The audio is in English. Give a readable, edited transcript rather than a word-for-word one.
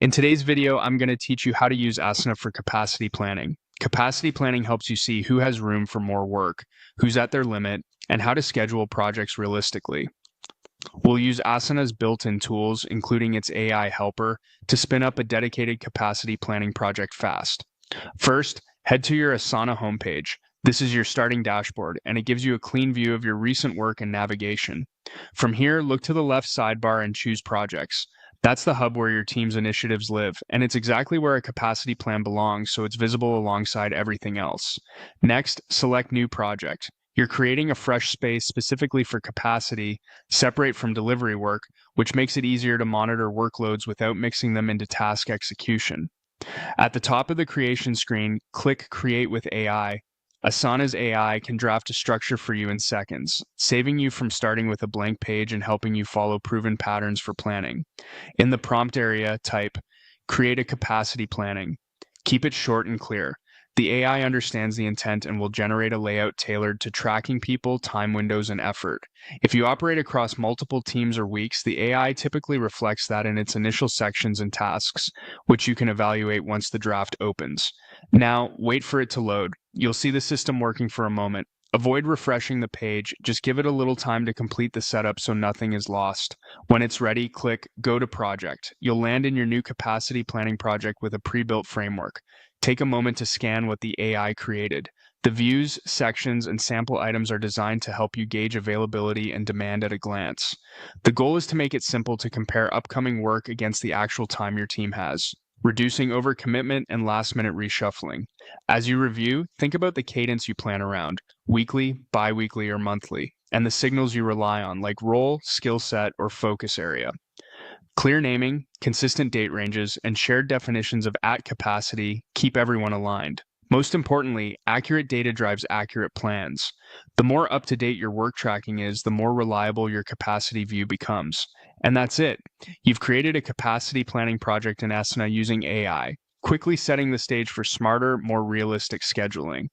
In today's video, I'm going to teach you how to use Asana for capacity planning. Capacity planning helps you see who has room for more work, who's at their limit, and how to schedule projects realistically. We'll use Asana's built-in tools, including its AI helper, to spin up a dedicated capacity planning project fast. First, head to your Asana homepage. This is your starting dashboard, and it gives you a clean view of your recent work and navigation. From here, look to the left sidebar and choose Projects. That's the hub where your team's initiatives live, and it's exactly where a capacity plan belongs, so it's visible alongside everything else. Next, select New Project. You're creating a fresh space specifically for capacity, separate from delivery work, which makes it easier to monitor workloads without mixing them into task execution. At the top of the creation screen, click Create with AI. Asana's AI can draft a structure for you in seconds, saving you from starting with a blank page and helping you follow proven patterns for planning. In the prompt area, type Create a capacity planning. Keep it short and clear. The AI understands the intent and will generate a layout tailored to tracking people, time windows, and effort. If you operate across multiple teams or weeks, the AI typically reflects that in its initial sections and tasks, which you can evaluate once the draft opens. Now, wait for it to load. You'll see the system working for a moment. Avoid refreshing the page, just give it a little time to complete the setup so nothing is lost. When it's ready, click Go to Project. You'll land in your new capacity planning project with a pre-built framework. Take a moment to scan what the AI created. The views, sections, and sample items are designed to help you gauge availability and demand at a glance. The goal is to make it simple to compare upcoming work against the actual time your team has, reducing overcommitment and last-minute reshuffling. As you review, think about the cadence you plan around, weekly, bi-weekly, or monthly, and the signals you rely on, like role, skill set, or focus area. Clear naming, consistent date ranges, and shared definitions of at capacity keep everyone aligned. Most importantly, accurate data drives accurate plans. The more up-to-date your work tracking is, the more reliable your capacity view becomes. And that's it. You've created a capacity planning project in Asana using AI, quickly setting the stage for smarter, more realistic scheduling.